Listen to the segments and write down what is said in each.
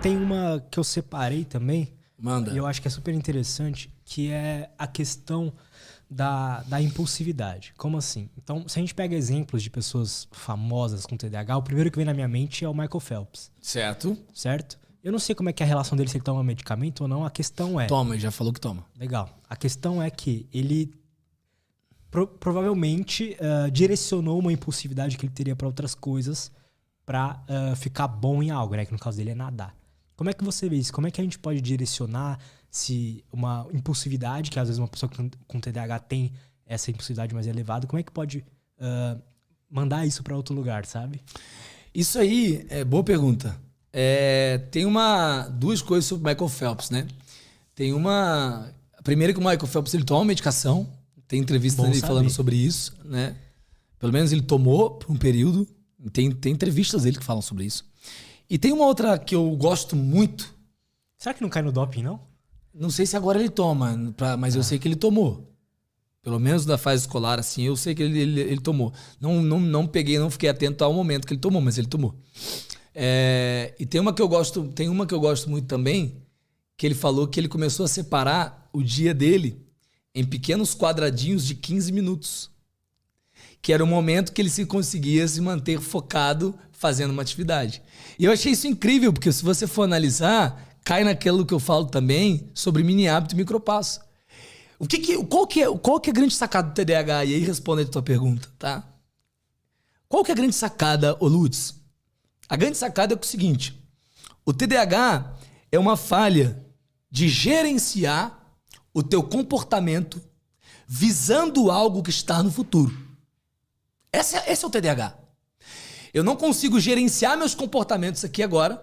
Tem uma que eu separei também. Manda. E eu acho que é super interessante, que é a questão da impulsividade. Como assim? Então, se a gente pega exemplos de pessoas famosas com TDAH, o primeiro que vem na minha mente é o Michael Phelps. Certo. Certo? Eu não sei como é que é a relação dele, se ele toma medicamento ou não. A questão é... Toma, ele já falou que toma. Legal. A questão é que ele provavelmente direcionou uma impulsividade que ele teria para outras coisas para ficar bom em algo, né? Que no caso dele é nadar. Como é que você vê isso? Como é que a gente pode direcionar se uma impulsividade, que às vezes uma pessoa com TDAH tem essa impulsividade mais elevada, como é que pode mandar isso para outro lugar, sabe? Isso aí é boa pergunta. Tem duas coisas sobre o Michael Phelps, né? Tem uma... A primeira é que o Michael Phelps ele toma medicação. Tem entrevista dele falando sobre isso, né? Pelo menos ele tomou por um período. Tem entrevistas dele que falam sobre isso. E tem uma outra que eu gosto muito. Será que não cai no doping, não? Não sei se agora ele toma, mas eu sei que ele tomou. Pelo menos da fase escolar, assim, eu sei que ele tomou. Não fiquei atento ao momento que ele tomou, mas ele tomou. E tem uma que eu gosto muito também, que ele falou que ele começou a separar o dia dele em pequenos quadradinhos de 15 minutos. Que era o momento que ele conseguia se manter focado fazendo uma atividade. E eu achei isso incrível, porque se você for analisar, cai naquilo que eu falo também sobre mini hábito e micropasso. Qual que é a grande sacada do TDAH? E aí responde a tua pergunta, tá? Qual que é a grande sacada, ô Lutz? A grande sacada é o seguinte: o TDAH é uma falha de gerenciar o teu comportamento visando algo que está no futuro. Esse é o TDAH. Eu não consigo gerenciar meus comportamentos aqui agora,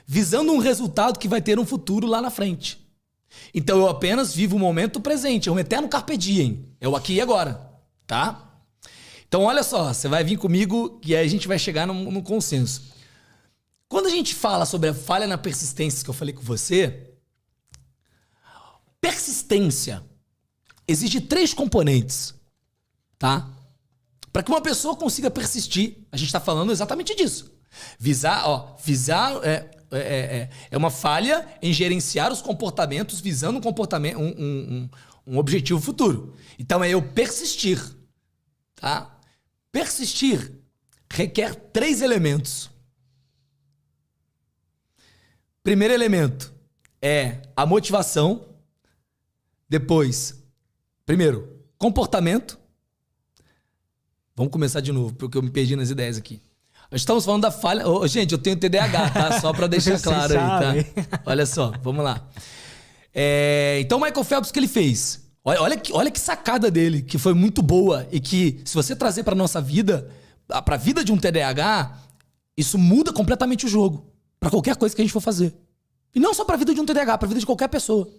visando um resultado que vai ter um futuro lá na frente. Então eu apenas vivo o momento presente, é um eterno carpe diem, é o aqui e agora, tá? Então olha só, você vai vir comigo e aí a gente vai chegar num consenso. Quando a gente fala sobre a falha na persistência que eu falei com você, persistência exige 3 componentes, tá? Para que uma pessoa consiga persistir, a gente está falando exatamente disso. Visar é uma falha em gerenciar os comportamentos visando um objetivo futuro. Então é eu persistir, tá? Persistir requer 3 elementos. Primeiro elemento é a motivação. Depois, primeiro, comportamento. Vamos começar de novo, porque eu me perdi nas ideias aqui. Estamos falando da falha... gente, eu tenho TDAH, tá? Só pra deixar claro aí, tá? Olha só, vamos lá. Então, o Michael Phelps, o que ele fez? Olha que sacada dele, que foi muito boa e que, se você trazer pra nossa vida, pra vida de um TDAH, isso muda completamente o jogo. Pra qualquer coisa que a gente for fazer. E não só pra vida de um TDAH, pra vida de qualquer pessoa.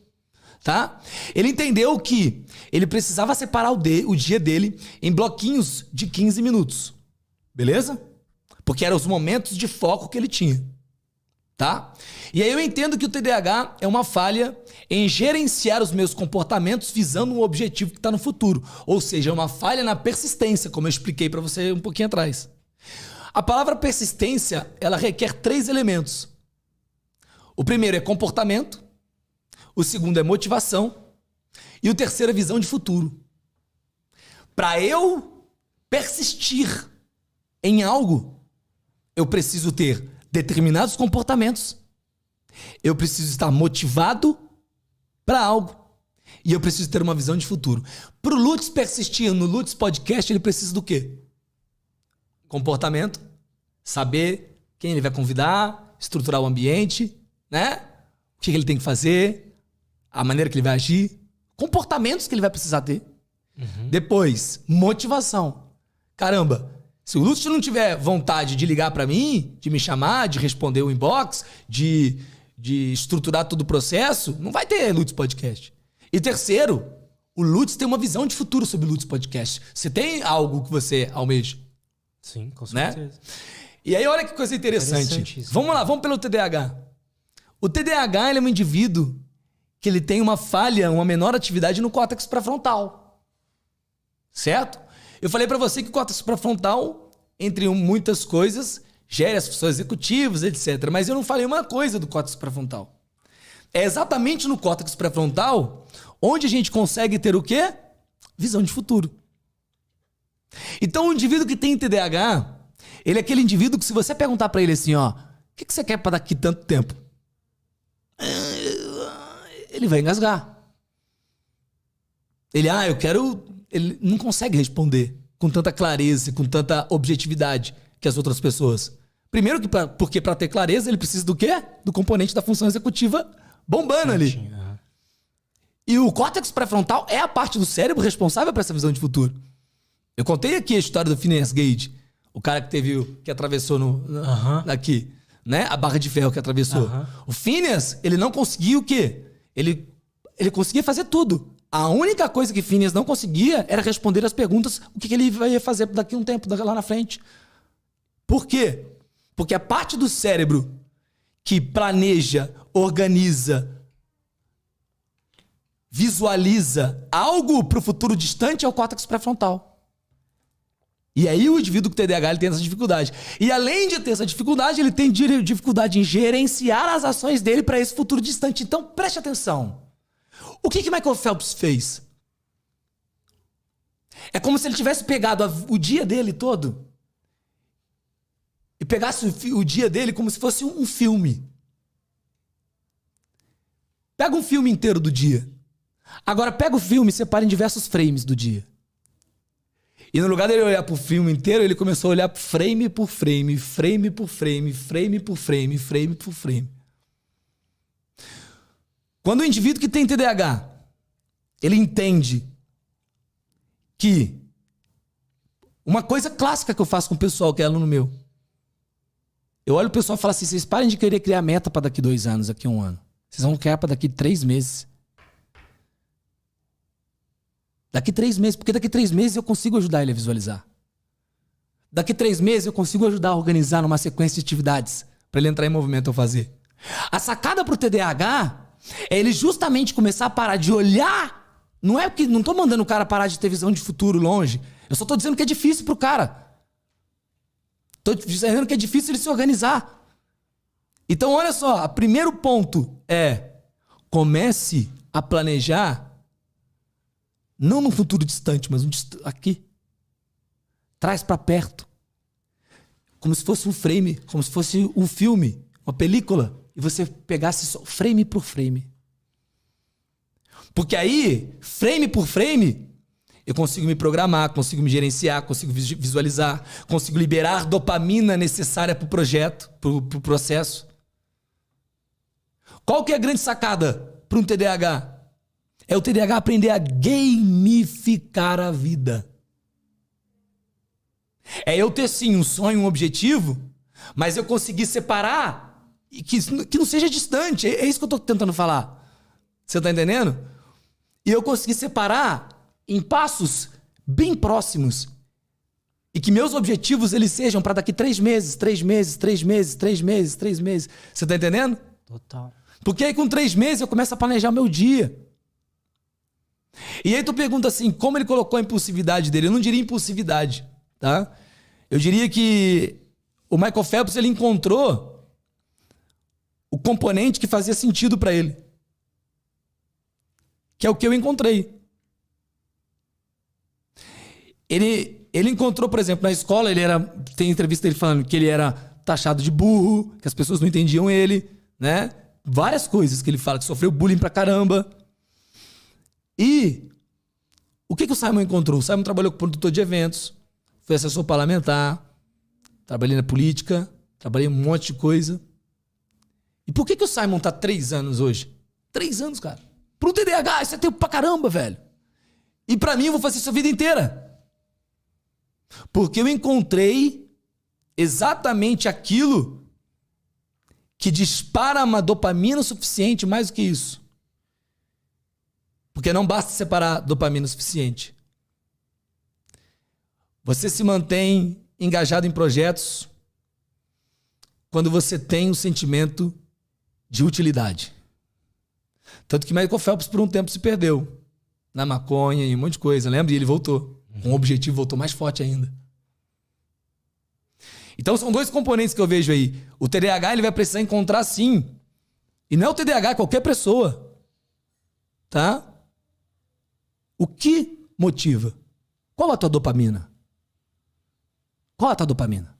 Tá? Ele entendeu que ele precisava separar o dia dele em bloquinhos de 15 minutos. Beleza? Porque eram os momentos de foco que ele tinha. Tá? E aí eu entendo que o TDAH é uma falha em gerenciar os meus comportamentos visando um objetivo que está no futuro. Ou seja, é uma falha na persistência, como eu expliquei para você um pouquinho atrás. A palavra persistência, ela requer 3 elementos. O primeiro é comportamento. O segundo é motivação. E o terceiro é visão de futuro. Para eu persistir em algo, eu preciso ter determinados comportamentos. Eu preciso estar motivado para algo. E eu preciso ter uma visão de futuro. Para o Lutz persistir no Lutz Podcast, ele precisa do quê? Comportamento. Saber quem ele vai convidar, estruturar o ambiente, né? O que ele tem que fazer, a maneira que ele vai agir, comportamentos que ele vai precisar ter. Uhum. Depois, motivação. Caramba, se o Lutz não tiver vontade de ligar pra mim, de me chamar, de responder o inbox, de estruturar todo o processo, não vai ter Lutz Podcast. E terceiro, o Lutz tem uma visão de futuro sobre o Lutz Podcast. Você tem algo que você almeja? Sim, com certeza. Né? E aí olha que coisa interessante. Vamos lá, vamos pelo TDAH. O TDAH ele é um indivíduo que ele tem uma falha, uma menor atividade no córtex pré-frontal. Certo? Eu falei pra você que o córtex pré-frontal, entre muitas coisas, gere as funções executivas, etc. Mas eu não falei uma coisa do córtex pré-frontal. É exatamente no córtex pré-frontal onde a gente consegue ter o quê? Visão de futuro. Então o indivíduo que tem TDAH, ele é aquele indivíduo que se você perguntar pra ele assim, ó, o que você quer pra daqui tanto tempo? Ele vai engasgar. Eu quero... Ele não consegue responder com tanta clareza, com tanta objetividade que as outras pessoas. Primeiro, porque para ter clareza, ele precisa do quê? Do componente da função executiva bombando ali. E o córtex pré-frontal é a parte do cérebro responsável por essa visão de futuro. Eu contei aqui a história do Phineas Gage, o cara que atravessou aqui, né? A barra de ferro que atravessou. O Phineas, ele não conseguia o quê? Ele conseguia fazer tudo. A única coisa que Phineas não conseguia era responder as perguntas, o que ele ia fazer daqui a um tempo, lá na frente. Por quê? Porque a parte do cérebro que planeja, organiza, visualiza algo para o futuro distante é o córtex pré-frontal. E aí o indivíduo com TDAH ele tem essa dificuldade. E além de ter essa dificuldade, ele tem dificuldade em gerenciar as ações dele para esse futuro distante. Então preste atenção. O que Michael Phelps fez? É como se ele tivesse pegado o dia dele todo e pegasse o dia dele como se fosse um filme. Pega um filme inteiro do dia. Agora pega o filme e separa em diversos frames do dia. E no lugar dele olhar pro filme inteiro, ele começou a olhar frame por frame, frame por frame, frame por frame, frame por frame. Quando o indivíduo que tem TDAH, ele entende que uma coisa clássica que eu faço com o pessoal que é aluno meu, eu olho o pessoal e falo assim, vocês parem de querer criar meta para daqui 2 anos, daqui 1 ano. Vocês vão criar para daqui 3 meses. Daqui 3 meses, porque daqui 3 meses eu consigo ajudar ele a visualizar. Daqui 3 meses eu consigo ajudar a organizar numa sequência de atividades para ele entrar em movimento ou fazer. A sacada pro TDAH é ele justamente começar a parar de olhar. Não tô mandando o cara parar de ter visão de futuro longe. Eu só tô dizendo que é difícil pro cara. Tô dizendo que é difícil ele se organizar. Então, olha só, o primeiro ponto é comece a planejar não num futuro distante, mas aqui. Traz para perto. Como se fosse um frame, como se fosse um filme, uma película. E você pegasse só frame por frame. Porque aí, frame por frame, eu consigo me programar, consigo me gerenciar, consigo visualizar, consigo liberar dopamina necessária para o projeto, para o processo. Qual que é a grande sacada para um TDAH? É o TDAH aprender a gamificar a vida. É eu ter sim um sonho, um objetivo, mas eu conseguir separar e que não seja distante. É isso que eu estou tentando falar. Você está entendendo? E eu conseguir separar em passos bem próximos. E que meus objetivos eles sejam para daqui 3 meses, 3 meses, 3 meses, 3 meses, 3 meses. Você está entendendo? Total. Porque aí com 3 meses eu começo a planejar meu dia. E aí tu pergunta assim, como ele colocou a impulsividade dele? Eu não diria impulsividade, tá? Eu diria que o Michael Phelps ele encontrou o componente que fazia sentido para ele. Que é o que eu encontrei. Ele encontrou, por exemplo, na escola, tem entrevista dele falando que ele era taxado de burro, que as pessoas não entendiam ele, né? Várias coisas que ele fala, que sofreu bullying pra caramba. E o que o Simon encontrou? O Simon trabalhou com produtor de eventos, foi assessor parlamentar, trabalhei na política, trabalhei em um monte de coisa. E por que o Simon tá 3 anos hoje? 3 anos, cara. Pro TDAH, isso é tempo pra caramba, velho. E pra mim, eu vou fazer isso a vida inteira. Porque eu encontrei exatamente aquilo que dispara uma dopamina suficiente, mais do que isso. Porque não basta separar dopamina suficiente. Você se mantém engajado em projetos quando você tem um sentimento de utilidade. Tanto que Michael Phelps por um tempo se perdeu na maconha e um monte de coisa, lembra? E ele voltou. Com um objetivo, voltou mais forte ainda. Então são dois componentes que eu vejo aí. O TDAH ele vai precisar encontrar sim. E não é o TDAH, é qualquer pessoa. Tá? O que motiva? Qual a tua dopamina? Qual a tua dopamina?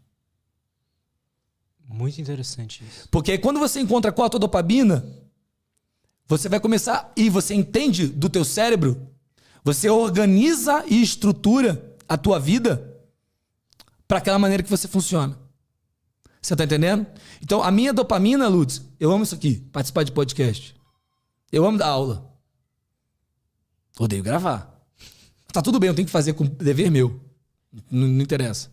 Muito interessante isso. Porque aí quando você encontra qual a tua dopamina, você vai começar e você entende do teu cérebro, você organiza e estrutura a tua vida para aquela maneira que você funciona. Você tá entendendo? Então, a minha dopamina, Lutz, eu amo isso aqui, participar de podcast. Eu amo dar aula. Odeio gravar. Tá tudo bem, eu tenho que fazer com dever meu. Não interessa.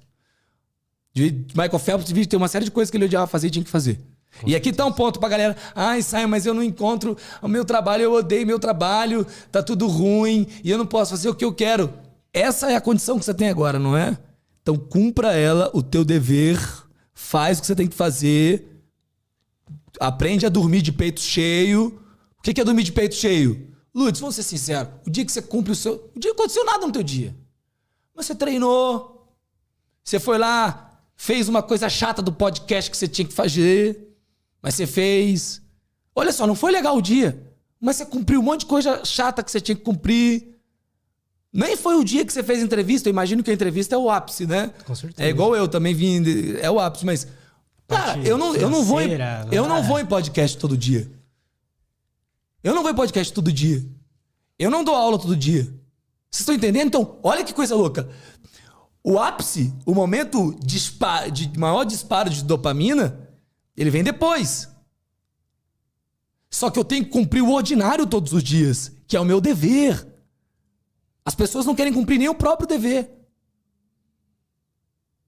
De Michael Phelps, tem uma série de coisas que ele odiava fazer e tinha que fazer. E aqui tá um ponto pra galera. Ai, Simon, mas eu não encontro o meu trabalho, eu odeio meu trabalho, tá tudo ruim e eu não posso fazer o que eu quero. Essa é a condição que você tem agora, não é? Então cumpra ela, o teu dever, faz o que você tem que fazer, aprende a dormir de peito cheio. O que é dormir de peito cheio? Lutz, vamos ser sinceros, o dia que você cumpre o seu... O dia não aconteceu nada no teu dia. Mas você treinou, você foi lá, fez uma coisa chata do podcast que você tinha que fazer, mas você fez. Olha só, não foi legal o dia, mas você cumpriu um monte de coisa chata que você tinha que cumprir. Nem foi o dia que você fez a entrevista. Eu imagino que a entrevista é o ápice, né? Com certeza. É igual eu também vim. É o ápice, mas. Cara, eu não vou em podcast todo dia. Eu não vou em podcast todo dia. Eu não dou aula todo dia. Vocês estão entendendo? Então, olha que coisa louca. O ápice, o momento de maior disparo de dopamina, ele vem depois. Só que eu tenho que cumprir o ordinário todos os dias, que é o meu dever. As pessoas não querem cumprir nem o próprio dever.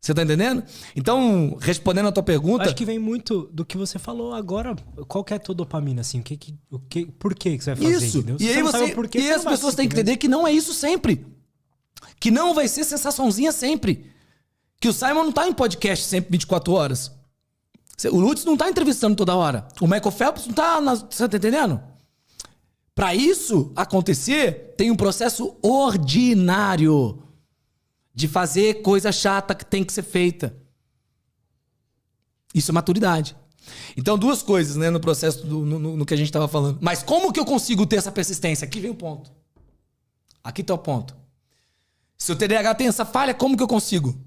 Você tá entendendo? Então, respondendo a tua pergunta... Acho que vem muito do que você falou agora. Qual que é a tua dopamina, assim? Por que você vai fazer, isso. Entendeu? E aí e as pessoas têm que entender que não é isso sempre. Que não vai ser sensaçãozinha sempre. Que o Simon não tá em podcast sempre 24 horas. O Lutz não tá entrevistando toda hora. O Michael Phelps não tá... Você tá entendendo? Para isso acontecer, tem um processo ordinário de fazer coisa chata que tem que ser feita. Isso é maturidade. Então, duas coisas, né, no processo, no que a gente estava falando. Mas como que eu consigo ter essa persistência? Aqui vem o ponto. Aqui está o ponto. Se o TDAH tem essa falha, como que eu consigo?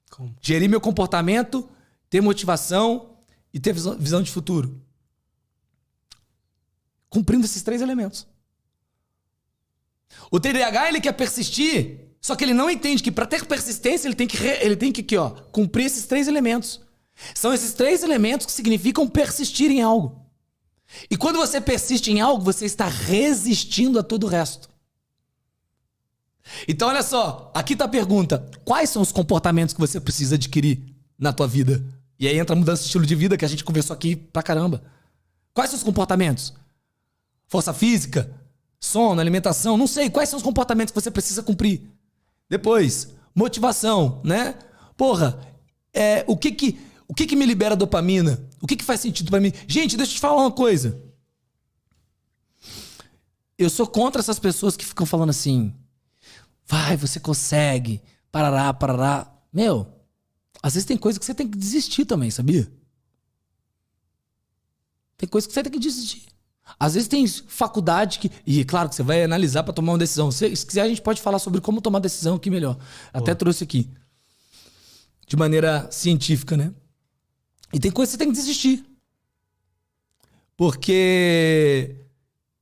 Como? Gerir meu comportamento, ter motivação e ter visão de futuro. Cumprindo esses 3 elementos. O TDAH, ele quer persistir, só que ele não entende que para ter persistência ele tem que aqui, ó, cumprir esses 3 elementos. São esses 3 elementos que significam persistir em algo. E quando você persiste em algo, você está resistindo a todo o resto. Então olha só, aqui tá a pergunta: quais são os comportamentos que você precisa adquirir na tua vida? E aí entra a mudança de estilo de vida que a gente conversou aqui pra caramba. Quais são os comportamentos? Força física, sono, alimentação, não sei. Quais são os comportamentos que você precisa cumprir? Depois, motivação, né? Porra, o que me libera dopamina? O que faz sentido pra mim? Gente, deixa eu te falar uma coisa. Eu sou contra essas pessoas que ficam falando assim: vai, você consegue, parará, parará. Meu, às vezes tem coisa que você tem que desistir também, sabia? Tem coisa que você tem que desistir. Às vezes tem faculdade que... E claro que você vai analisar para tomar uma decisão. Se quiser, a gente pode falar sobre como tomar decisão aqui melhor. Até trouxe aqui. De maneira científica, né? E tem coisa que você tem que desistir. Porque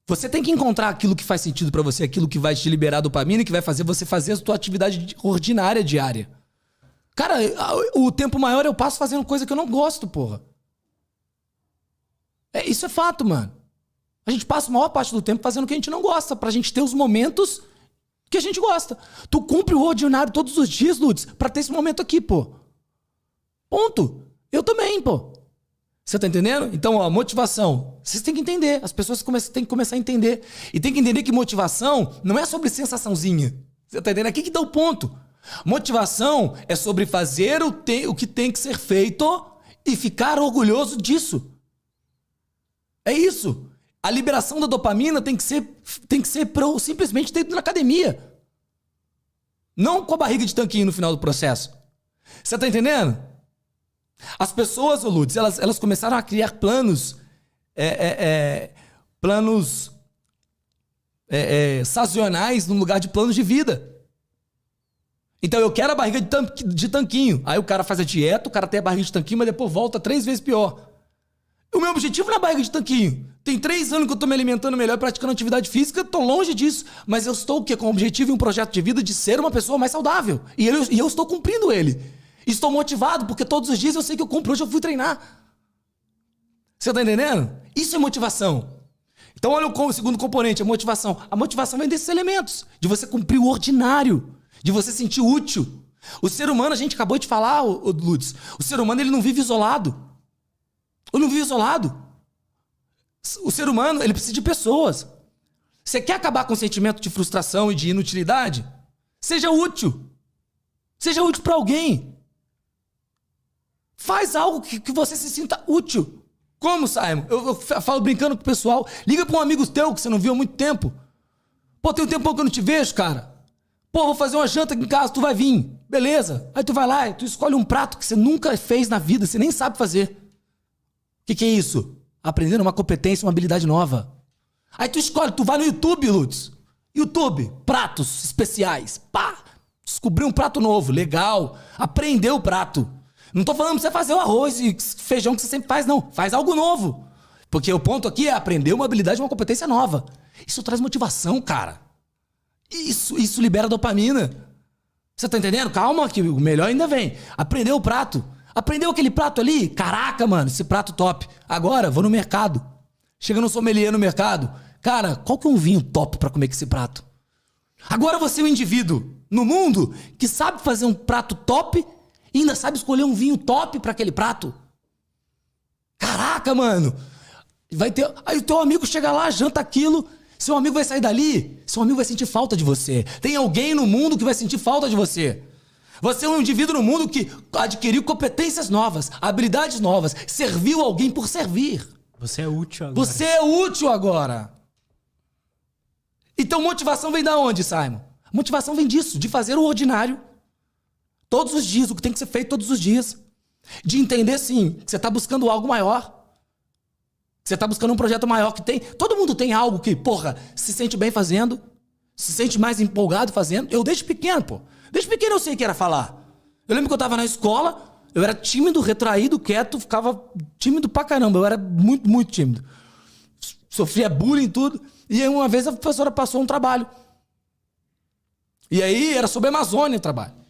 você tem que encontrar aquilo que faz sentido para você, aquilo que vai te liberar dopamina e que vai fazer você fazer a sua atividade ordinária diária. Cara, o tempo maior eu passo fazendo coisa que eu não gosto, porra. Isso é fato, mano. A gente passa a maior parte do tempo fazendo o que a gente não gosta, pra gente ter os momentos que a gente gosta. Tu cumpre o ordinário todos os dias, Lutz, pra ter esse momento aqui, pô. Ponto. Eu também, pô. Você tá entendendo? Então, ó, motivação. Vocês têm que entender. As pessoas têm que começar a entender. E tem que entender que motivação não é sobre sensaçãozinha. Você tá entendendo? Aqui que dá o ponto. Motivação é sobre fazer o que tem que ser feito e ficar orgulhoso disso. É isso. A liberação da dopamina tem que ser pra simplesmente ter ido na academia. Não com a barriga de tanquinho no final do processo. Você tá entendendo? As pessoas, ô Lutz, elas começaram a criar planos sazonais no lugar de planos de vida. Então eu quero a barriga de tanquinho. Aí o cara faz a dieta, o cara tem a barriga de tanquinho, mas depois volta 3 vezes pior. O meu objetivo não é a barriga de tanquinho. Tem 3 anos que eu tô me alimentando melhor, praticando atividade física, tô longe disso. Mas eu estou o quê? Com o objetivo e um projeto de vida de ser uma pessoa mais saudável. E eu estou cumprindo ele. Estou motivado, porque todos os dias eu sei que eu cumpro. Hoje eu fui treinar. Você tá entendendo? Isso é motivação. Então olha o segundo componente, a motivação. A motivação vem desses elementos. De você cumprir o ordinário. De você se sentir útil. O ser humano, a gente acabou de falar, Lutz, o ser humano ele não vive isolado. Ele não vive isolado. O ser humano, ele precisa de pessoas. Você quer acabar com o sentimento de frustração e de inutilidade? Seja útil. Seja útil para alguém. Faz algo que você se sinta útil. Como, Simon? Eu falo brincando com o pessoal. Liga para um amigo teu que você não viu há muito tempo. Pô, tem um tempão que eu não te vejo, cara. Pô, vou fazer uma janta aqui em casa, tu vai vir. Beleza. Aí tu vai lá e tu escolhe um prato que você nunca fez na vida, você nem sabe fazer. O que é isso? Aprendendo uma competência, uma habilidade nova. Aí tu escolhe, tu vai no YouTube, Lutz. YouTube, pratos especiais. Pá! Descobriu um prato novo, legal. Aprendeu o prato. Não tô falando pra você fazer o arroz e feijão que você sempre faz, não. Faz algo novo. Porque o ponto aqui é aprender uma habilidade, uma competência nova. Isso traz motivação, cara. Isso libera dopamina. Você tá entendendo? Calma que o melhor ainda vem. Aprendeu o prato. Aprendeu aquele prato ali? Caraca, mano, esse prato top. Agora, vou no mercado. Chega no sommelier no mercado. Cara, qual que é um vinho top pra comer com esse prato? Agora você é um indivíduo no mundo que sabe fazer um prato top e ainda sabe escolher um vinho top pra aquele prato. Caraca, mano. Vai ter... Aí o teu amigo chega lá, janta aquilo... Seu amigo vai sair dali, seu amigo vai sentir falta de você. Tem alguém no mundo que vai sentir falta de você. Você é um indivíduo no mundo que adquiriu competências novas, habilidades novas, serviu alguém por servir. Você é útil agora. Você é útil agora. Então motivação vem da onde, Simon? Motivação vem disso, de fazer o ordinário. Todos os dias, o que tem que ser feito todos os dias. De entender, sim, que você está buscando algo maior. Você tá buscando um projeto maior que tem... Todo mundo tem algo que, porra, se sente bem fazendo, se sente mais empolgado fazendo. Eu desde pequeno, pô. Desde pequeno eu sei que era falar. Eu lembro que eu tava na escola, eu era tímido, retraído, quieto, ficava tímido pra caramba. Eu era muito, muito tímido. Sofria bullying e tudo. E aí uma vez a professora passou um trabalho. E aí era sobre a Amazônia o trabalho.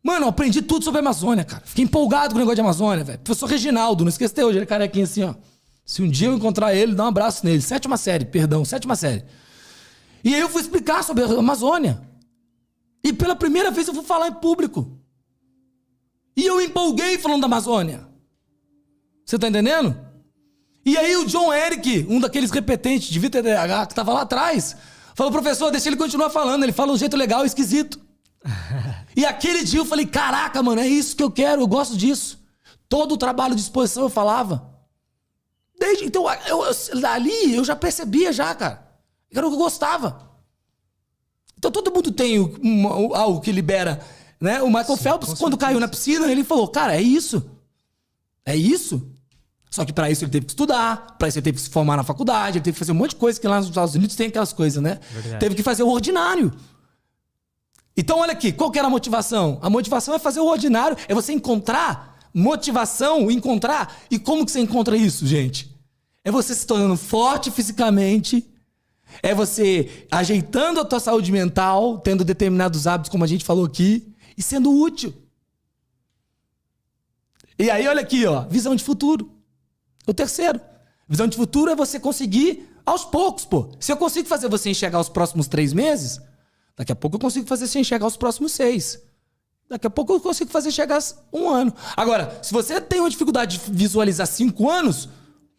Mano, eu aprendi tudo sobre a Amazônia, cara. Fiquei empolgado com o negócio de Amazônia, velho. Professor Reginaldo, não esquece até hoje, ele é carequinho assim, ó. Se um dia eu encontrar ele, dá um abraço nele. 7ª série. E aí eu fui explicar sobre a Amazônia. E pela primeira vez eu fui falar em público. E eu empolguei falando da Amazônia. Você tá entendendo? E aí o John Eric, um daqueles repetentes de VTDH que tava lá atrás, falou, professor, deixa ele continuar falando. Ele fala um jeito legal e esquisito. E aquele dia eu falei, caraca, mano, é isso que eu quero, eu gosto disso. Todo o trabalho de exposição eu falava. Então, ali eu já percebia já, cara. Era o que eu gostava. Então todo mundo tem algo que libera, né? O Michael Phelps, quando caiu na piscina, ele falou, cara, é isso. É isso. Só que pra isso ele teve que estudar, pra isso ele teve que se formar na faculdade, ele teve que fazer um monte de coisa, que lá nos Estados Unidos tem aquelas coisas, né? Verdade. Teve que fazer o ordinário. Então olha aqui, qual que era a motivação? A motivação é fazer o ordinário, é você encontrar motivação, e como que você encontra isso, gente? É você se tornando forte fisicamente, é você ajeitando a tua saúde mental, tendo determinados hábitos, como a gente falou aqui, e sendo útil. E aí olha aqui, ó, visão de futuro. O terceiro, visão de futuro é você conseguir aos poucos, pô. Se eu consigo fazer você enxergar os próximos 3 meses... Daqui a pouco eu consigo fazer você enxergar os próximos 6. Daqui a pouco eu consigo fazer enxergar 1 ano. Agora, se você tem uma dificuldade de visualizar 5 anos,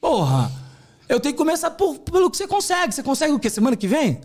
porra, eu tenho que começar pelo que você consegue. Você consegue o quê? Semana que vem?